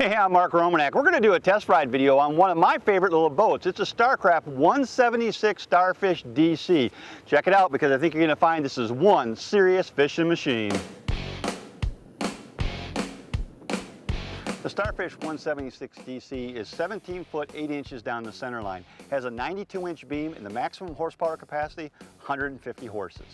Hey, I'm Mark Romanek. We're going to do a test ride video on one of my favorite little boats. It's a Starcraft 176 Starfish DC. Check it out because I think you're going to find this is one serious fishing machine. The Starfish 176 DC is 17 foot 8 inches down the center line, has a 92-inch beam, and the maximum horsepower capacity, 150 horses.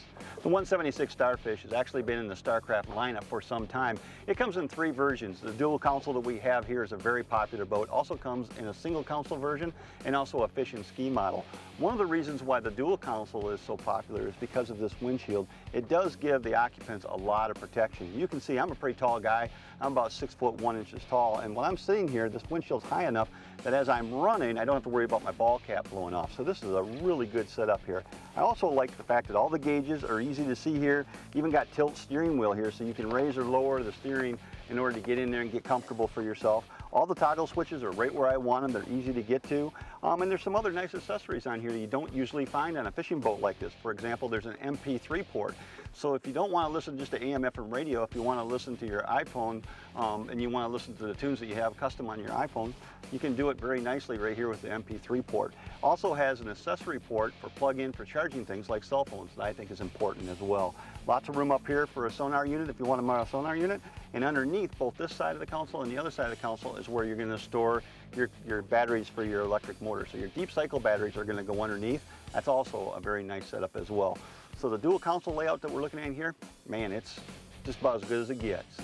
The 176 Starfish has actually been in the Starcraft lineup for some time. It comes in 3 versions. The dual console that we have here is a very popular boat. Also comes in a single console version and also a fish and ski model. One of the reasons why the dual console is so popular is because of this windshield. It does give the occupants a lot of protection. You can see I'm a pretty tall guy. I'm about 6 foot 1 inches tall, and when I'm sitting here, this windshield's high enough that as I'm running, I don't have to worry about my ball cap blowing off. So this is a really good setup here. I also like the fact that all the gauges are easy to see here. Even got tilt steering wheel here, so you can raise or lower the steering in order to get in there and get comfortable for yourself. All the toggle switches are right where I want them. They're easy to get to. And there's some other nice accessories on here that you don't usually find on a fishing boat like this. For example, there's an MP3 port. So if you don't want to listen just to AM/FM radio, if you want to listen to your iPhone and you want to listen to the tunes that you have custom on your iPhone, you can do it very nicely right here with the MP3 port. Also has an accessory port for plug-in for charging things like cell phones that I think is important as well. Lots of room up here for a sonar unit if you want to mount a sonar unit. And underneath both this side of the console and the other side of the console is where you're going to store your batteries for your electric motor. So your deep cycle batteries are going to go underneath. That's also a very nice setup as well. So the dual console layout that we're looking at here, man, it's just about as good as it gets.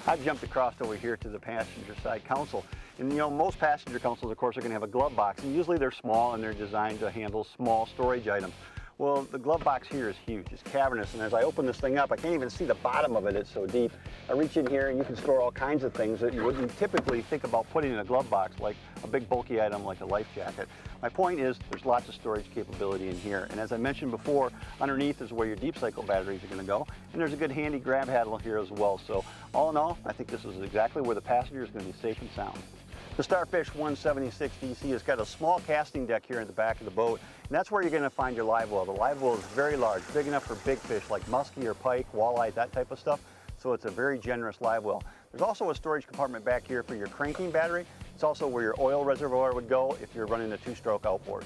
I've jumped across over here to the passenger side console. And you know, most passenger consoles, of course, are going to have a glove box. And usually they're small and they're designed to handle small storage items. Well, the glove box here is huge. It's cavernous, and as I open this thing up, I can't even see the bottom of it. It's so deep. I reach in here and you can store all kinds of things that you wouldn't typically think about putting in a glove box, like a big bulky item like a life jacket. My point is there's lots of storage capability in here. And as I mentioned before, underneath is where your deep cycle batteries are going to go. And there's a good handy grab handle here as well. So all in all, I think this is exactly where the passenger is going to be safe and sound. The Starfish 176 DC has got a small casting deck here in the back of the boat, and that's where you're going to find your live well. The live well is very large, big enough for big fish like muskie or pike, walleye, that type of stuff. So it's a very generous live well. There's also a storage compartment back here for your cranking battery. It's also where your oil reservoir would go if you're running a 2-stroke outboard.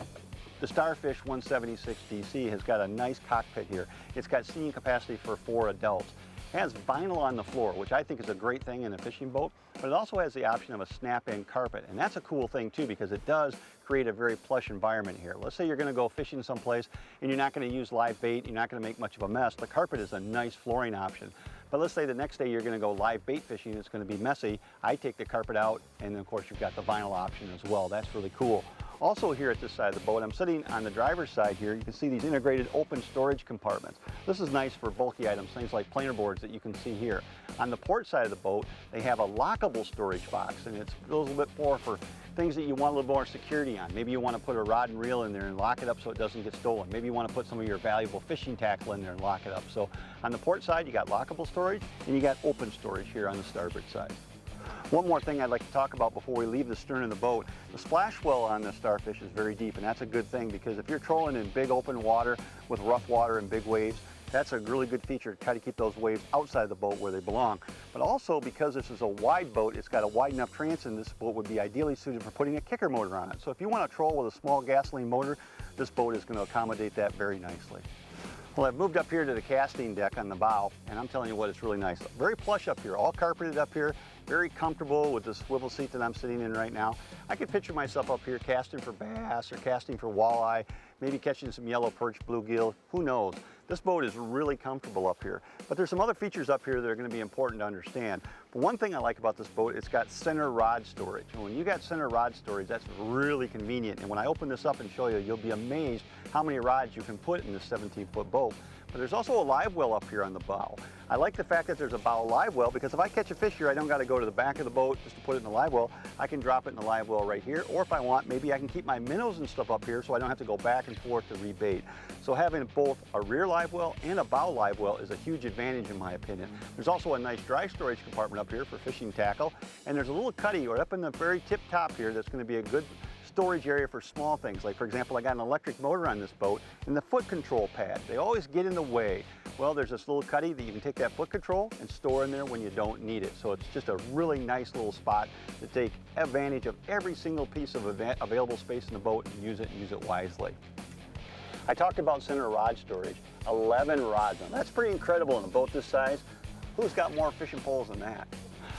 The Starfish 176 DC has got a nice cockpit here. It's got seating capacity for 4 adults. It has vinyl on the floor, which I think is a great thing in a fishing boat, but it also has the option of a snap-in carpet, and that's a cool thing too because it does create a very plush environment here. Let's say you're going to go fishing someplace and you're not going to use live bait, you're not going to make much of a mess. The carpet is a nice flooring option. But let's say the next day you're going to go live bait fishing, it's going to be messy. I take the carpet out, and then of course you've got the vinyl option as well. That's really cool. Also here at this side of the boat, I'm sitting on the driver's side here. You can see these integrated open storage compartments. This is nice for bulky items, things like planer boards that you can see here. On the port side of the boat, they have a lockable storage box, and it's a little bit more for things that you want a little more security on. Maybe you want to put a rod and reel in there and lock it up so it doesn't get stolen. Maybe you want to put some of your valuable fishing tackle in there and lock it up. So on the port side, you got lockable storage, and you got open storage here on the starboard side. One more thing I'd like to talk about before we leave the stern of the boat. The splash well on the Starfish is very deep, and that's a good thing because if you're trolling in big open water with rough water and big waves, that's a really good feature to try to keep those waves outside the boat where they belong. But also because this is a wide boat, it's got a wide enough transom, this boat would be ideally suited for putting a kicker motor on it. So if you want to troll with a small gasoline motor, this boat is going to accommodate that very nicely. Well, I've moved up here to the casting deck on the bow, and I'm telling you what, it's really nice. Very plush up here, all carpeted up here, very comfortable with the swivel seat that I'm sitting in right now. I could picture myself up here casting for bass or casting for walleye, maybe catching some yellow perch, bluegill, who knows. This boat is really comfortable up here. But there's some other features up here that are going to be important to understand. But one thing I like about this boat, it's got center rod storage. And when you got center rod storage, that's really convenient. And when I open this up and show you, you'll be amazed how many rods you can put in this 17-foot boat. But there's also a live well up here on the bow. I like the fact that there's a bow live well because if I catch a fish here, I don't got to go to the back of the boat just to put it in the live well. I can drop it in the live well right here, or if I want, maybe I can keep my minnows and stuff up here so I don't have to go back and forth to rebait. So having both a rear live well and a bow live well is a huge advantage in my opinion. There's also a nice dry storage compartment up here for fishing tackle, and there's a little cuddy right up in the very tip top here that's going to be a good storage area for small things. Like for example, I got an electric motor on this boat and the foot control pad. They always get in the way. Well, there's this little cuddy that you can take that foot control and store in there when you don't need it. So it's just a really nice little spot to take advantage of every single piece of available space in the boat and use it wisely. I talked about center rod storage, 11 rods. Now that's pretty incredible in a boat this size. Who's got more fishing poles than that?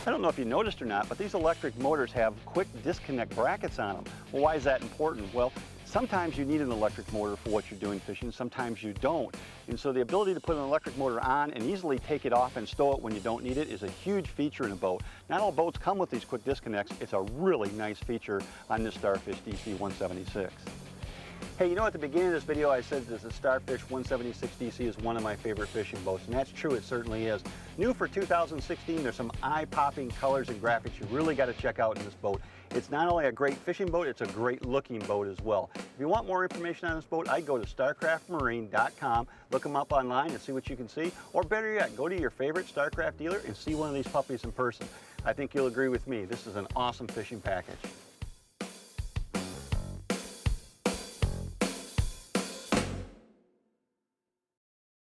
I don't know if you noticed or not, but these electric motors have quick disconnect brackets on them. Well, why is that important? Well, sometimes you need an electric motor for what you're doing fishing, sometimes you don't. And so the ability to put an electric motor on and easily take it off and stow it when you don't need it is a huge feature in a boat. Not all boats come with these quick disconnects. It's a really nice feature on this Starfish DC 176. Hey, you know, at the beginning of this video I said that the Starfish 176 DC is one of my favorite fishing boats, and that's true, it certainly is. New for 2016, there's some eye-popping colors and graphics you really got to check out in this boat. It's not only a great fishing boat, it's a great looking boat as well. If you want more information on this boat, I'd go to starcraftmarine.com, look them up online and see what you can see, or better yet, go to your favorite Starcraft dealer and see one of these puppies in person. I think you'll agree with me, this is an awesome fishing package.